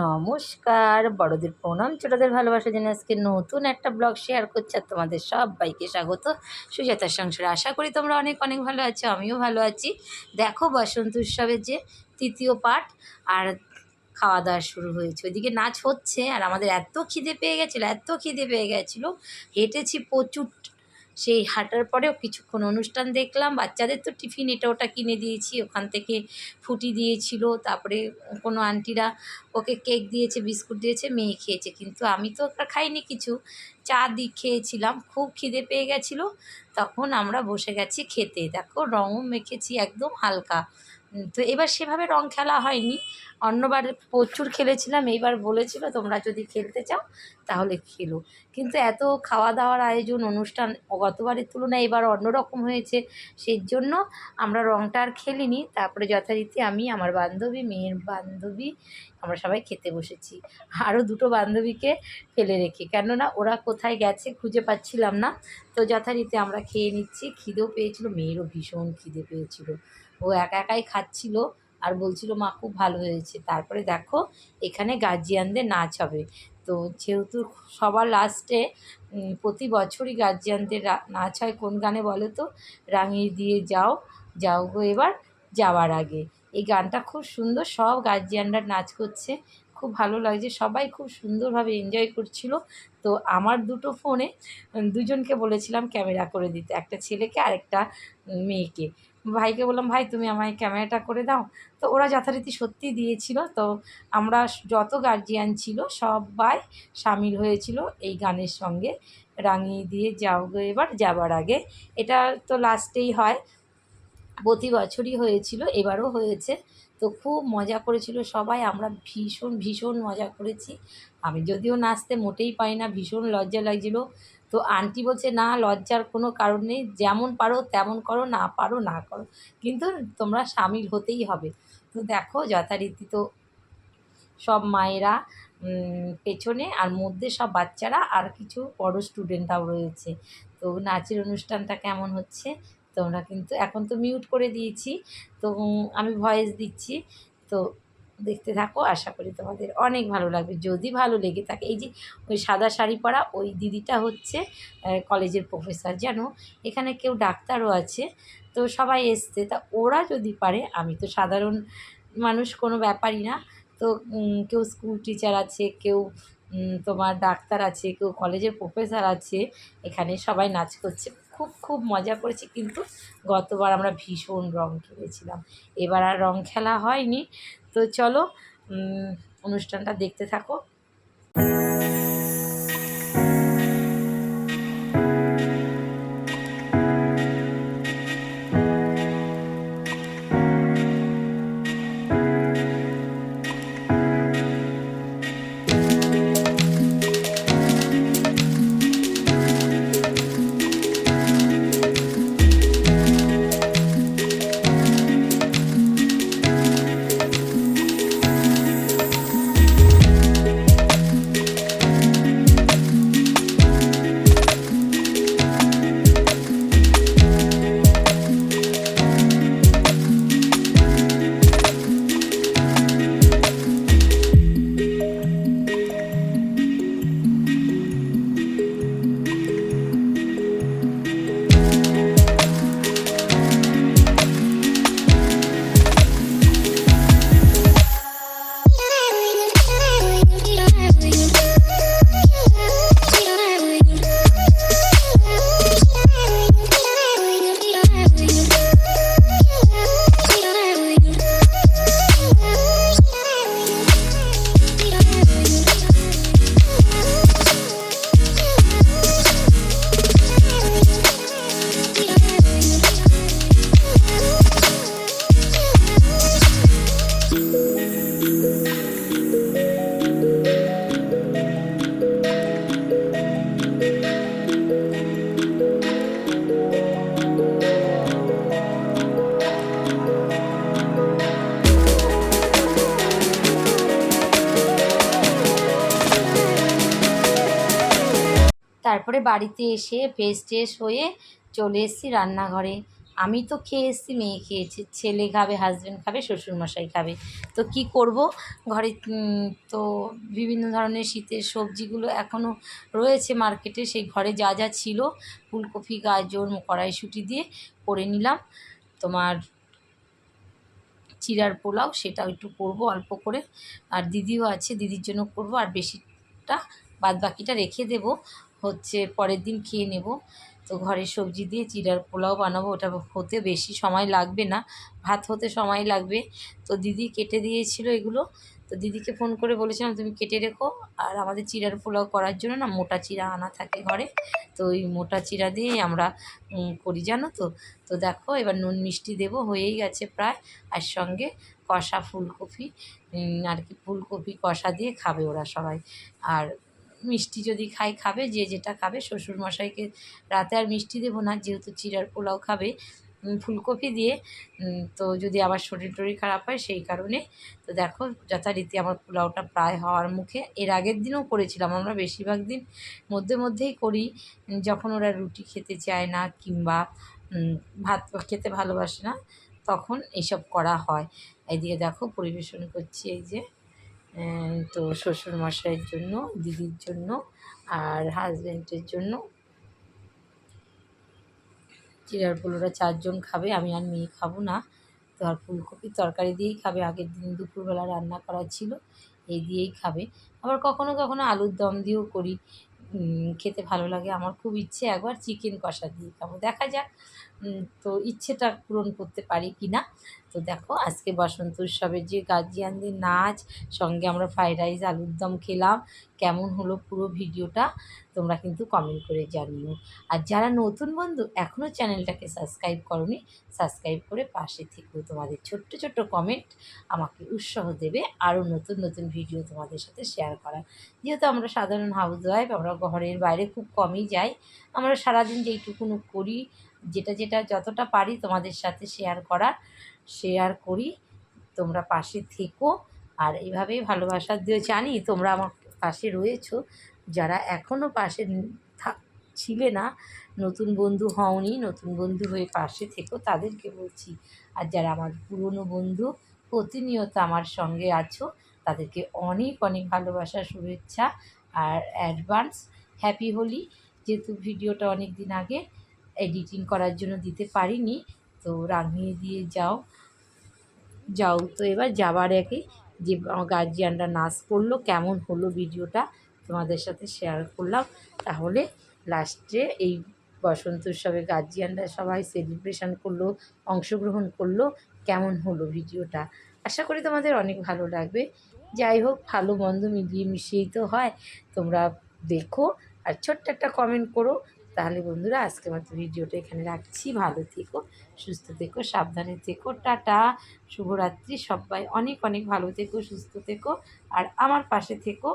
নমস্কার, বড়দের প্রণাম, ছোটদের ভালোবাসা জানিয়ে আজকে নতুন একটা ব্লগ শেয়ার করছি। আর তোমাদের সবাইকে স্বাগত সুজাতার সংসারে। আশা করি তোমরা অনেক অনেক ভালো আছো, আমিও ভালো আছি। দেখো, বসন্ত উৎসবের যে তৃতীয় পাঠ আর খাওয়া দাওয়া শুরু হয়েছে, ওইদিকে নাচ হচ্ছে। আর আমাদের এত খিদে পেয়ে গেছিলো, এত খিদে পেয়ে গেছিলো, হেঁটেছি প্রচুর। সেই হাঁটার পরেও কিছুক্ষণ অনুষ্ঠান দেখলাম। বাচ্চাদের তো টিফিন এটা ওটা কিনে দিয়েছি, ওখান থেকে ফুটি দিয়েছিল, তারপরে কোনো আন্টিরা ওকে কেক দিয়েছে, বিস্কুট দিয়েছে, মেয়ে খেয়েছে। কিন্তু আমি তো ওটা খাইনি, কিছু চা খেয়েছিলাম। খুব খিদে পেয়ে গেছিলো, তখন আমরা বসে গেছি খেতে। দেখো, রঙও মেখেছি একদম হালকা। তো এবার সেভাবে রং খেলা হয়নি, অন্যবার প্রচুর খেলেছিলাম। এইবার বলেছিল তোমরা যদি খেলতে চাও তাহলে খেলো। কিন্তু এত খাওয়া দাওয়ার আয়োজন, অনুষ্ঠান গতবারের তুলনায় এবার অন্যরকম হয়েছে, সেই জন্য আমরা রংটা আর খেলিনি। তারপরে যথারীতি আমি, আমার বান্ধবী, মেয়ের বান্ধবী, আমরা সবাই খেতে বসেছি। আরও দুটো বান্ধবীকে ফেলে রেখে, কেননা ওরা কোথায় গেছে খুঁজে পাচ্ছিলাম না। তো যথারীতি আমরা খেয়ে নিচ্ছি। খিদেও পেয়েছিল, মেয়েরও ভীষণ খিদে পেয়েছিল। ও একা একাই খাচ্ছিল আর বলছিল মা খুব ভালো হয়েছে। তারপরে দেখো, এখানে গার্জিয়ানদের নাচ হবে। তো যেহেতু সবার লাস্টে প্রতি বছরই গার্জিয়ানদের নাচ হয়। কোন গানে বলো তো? রাঙিয়ে দিয়ে যাও, যাও গো এবার যাওয়ার আগে। এই গানটা খুব সুন্দর, সব গার্জিয়ানরা নাচ করছে, খুব ভালো লাগছে, সবাই খুব সুন্দরভাবে এনজয় করছিল। তো আমার দুটো ফোনে দুজনকে বলেছিলাম ক্যামেরা করে দিতে, একটা ছেলেকে আর একটা মেয়েকে। ভাইকে বললাম, ভাই তুমি আমায় ক্যামেরাটা করে দাও। তো ওরা যথারীতি সত্যি দিয়েছিল। তো আমরা যত গার্জিয়ান ছিল সবাই সামিল হয়েছিল এই গানের সঙ্গে, রাঙিয়ে দিয়ে যাও গো এবার যাবার আগে। এটা তো লাস্টেই হয়, প্রতি বছরই হয়েছিল, এবারও হয়েছে। তো খুব মজা করেছিল সবাই, আমরা ভীষণ ভীষণ মজা করেছি। আমি যদিও নাচতে মোটেই পারি না, ভীষণ লজ্জা লাগছিল। তো আন্টি বলছে, না লজ্জার কোনো কারণ নেই, যেমন পারো তেমন করো, না পারো না করো, কিন্তু তোমরা সামিল হতেই হবে। তো দেখো, যথারীতি তো সব মায়েরা পেছনে, আর মধ্যে সব বাচ্চারা, আর কিছু বড় স্টুডেন্টরাও রয়েছে। তো নাচের অনুষ্ঠানটা কেমন হচ্ছে তোমরা কিন্তু, এখন তো মিউট করে দিয়েছি, তো আমি ভয়েস দিচ্ছি। তো দেখতে থাকো, আশা করি তোমাদের অনেক ভালো লাগবে। যদি ভালো লেগে থাকে, এই যে ওই সাদা শাড়ি পরা ওই দিদিটা হচ্ছে কলেজের প্রফেসর, জানো এখানে কেউ ডাক্তারও আছে। তো সবাই এসছে, তা ওরা যদি পারে, আমি তো সাধারণ মানুষ, কোনো ব্যাপারই না। তো কেউ স্কুল টিচার আছে, কেউ তোমার ডাক্তার আছে, কেউ কলেজের প্রফেসর আছে, এখানে সবাই নাচ করছে। খুব খুব মজা করেছি। কিন্তু গতবার আমরা ভীষণ রং খেলেছিলাম, এবার আর রং খেলা হয়নি। তো চলো অনুষ্ঠানটা দেখতে থাকো। তারপরে বাড়িতে এসে ফ্রেশ ট্রেশ হয়ে চলে এসেছি রান্নাঘরে। আমি তো খেয়ে এসেছি, মেয়ে খেয়েছে, ছেলে খাবে, হাজব্যান্ড খাবে, শ্বশুরমশাই খাবে। তো কি করব, ঘরে তো বিভিন্ন ধরনের শীতের সবজিগুলো এখনও রয়েছে মার্কেটে, সেই ঘরে যা যা ছিল ফুলকপি, গাজর, কড়াইশুঁটি দিয়ে করে নিলাম তোমার চিড়ার পোলাও। সেটাও একটু করব অল্প করে, আর দিদিও আছে, দিদির জন্য করব, আর বেশিটা বাদবাকিটা রেখে দেব, হচ্ছে পরের দিন খেয়ে নেব। তো ঘরের সবজি দিয়ে চিড়ার পোলাও বানাবো, ওটা হতে বেশি সময় লাগবে না, ভাত হতে সময় লাগবে। তো দিদি কেটে দিয়েছিল এগুলো, তো দিদিকে ফোন করে বলেছিলাম তুমি কেটে রেখো। আর আমাদের চিড়ার পোলাও করার জন্য না মোটা চিড়া আনা থাকে ঘরে, তো ওই মোটা চিড়া দিয়েই আমরা করি, জানো তো। তো দেখো এবার নুন মিষ্টি দেবো, হয়েই গেছে প্রায়। আর সঙ্গে কষা ফুলকপি, আর কি ফুলকপি কষা দিয়ে খাবে ওরা সবাই। আর মিষ্টি যদি খায় খাবে, যে যেটা খাবে। শ্বশুরমশাইকে রাতে আর মিষ্টি দেবো না, যেহেতু চিড়ার পোলাও খাবে ফুলকপি দিয়ে। তো যদি আবার শরীর টরীর খারাপ হয় সেই কারণে। তো দেখো যথারীতি আমার পোলাওটা প্রায় হওয়ার মুখে। এর আগের দিনও করেছিলাম, আমরা বেশিরভাগ দিন মধ্যেই করি, যখন ওরা রুটি খেতে চায় না কিংবা ভাত খেতে ভালোবাসে না, তখন এইসব করা হয়। এইদিকে দেখো পরিবেশন করছি, এই যে তো শ্বশুরমশাইয়ের জন্য, দিদির জন্য, আর হাজব্যান্ডের জন্য। চিড়ার পোলাওটা 4 জন খাবে, আমি আর মেয়ে খাবো না। তো আর ফুলকপির তরকারি দিয়েই খাবে, আগের দিন দুপুরবেলা রান্না করা ছিল, এই দিয়েই খাবে। আবার কখনো কখনো আলুর দম দিয়েও করি, খেতে ভালো লাগে। আমার খুব ইচ্ছে একবার চিকেন কষা দিয়ে খাবো, দেখা যাক তো ইচ্ছেটা পূরণ করতে পারি কি না। তো দেখো আজকে বসন্ত উৎসবের যে গার্জিয়ানদের নাচ, সঙ্গে আমরা ফ্রাইড রাইস, আলুর দম খেলাম। কেমন হলো পুরো ভিডিওটা তোমরা কিন্তু কমেন্ট করে জানিও। আর যারা নতুন বন্ধু এখনও চ্যানেলটাকে সাবস্ক্রাইব করোনি, সাবস্ক্রাইব করে পাশে থেকেও। তোমাদের ছোট্ট ছোট্ট কমেন্ট আমাকে উৎসাহ দেবে আরও নতুন নতুন ভিডিও তোমাদের সাথে শেয়ার করার। যেহেতু আমরা সাধারণ হাউসওয়াইফ, আমরা ঘরের বাইরে খুব কমই যাই। আমরা সারাদিন যেইটুকুনো করি, যেটা যতটা পারি তোমাদের সাথে শেয়ার করি। তোমরা পাশে থেকো, আর এইভাবেই ভালোবাসা দিও। জানি তোমরা আমার পাশে রয়েছো, যারা এখনও পাশে ছিলে না, নতুন বন্ধু হওনি, নতুন বন্ধু হয়ে পাশে থেকো, তাদেরকে বলছি। আর যারা আমার পুরনো বন্ধু, প্রতিনিয়ত আমার সঙ্গে আছো, তাদেরকে অনেক অনেক ভালোবাসা, শুভেচ্ছা আর অ্যাডভান্স হ্যাপি হোলি। যেহেতু ভিডিওটা অনেক দিন আগে এডিটিং করার জন্য দিতে পারিনি, তো রাঙিয়ে দিয়ে যাও। তো এবার যাবার আগে যে গার্জিয়ানরা নাচ করলো, কেমন হলো ভিডিওটা তোমাদের সাথে শেয়ার করলাম। তাহলে লাস্টে এই বসন্ত উৎসবে গার্জিয়ানরা সবাই সেলিব্রেশন করলো, অংশগ্রহণ করলো, কেমন হলো ভিডিওটা। আশা করি তোমাদের অনেক ভালো লাগবে। যাই হোক, ভালো মন্দ মিলিয়ে মিশিয়েই তো হয়। তোমরা দেখো আর ছোট্ট একটা কমেন্ট করো। তাহলে বন্ধুরা আজকের মতো ভিডিওটা এখানে রাখছি। ভালো থেকো, সুস্থ থেকো, সাবধানে থেকো, টাটা, শুভরাত্রি। সবাই অনেক অনেক ভালো থেকো, সুস্থ থেকো, আর আমার পাশে থেকো।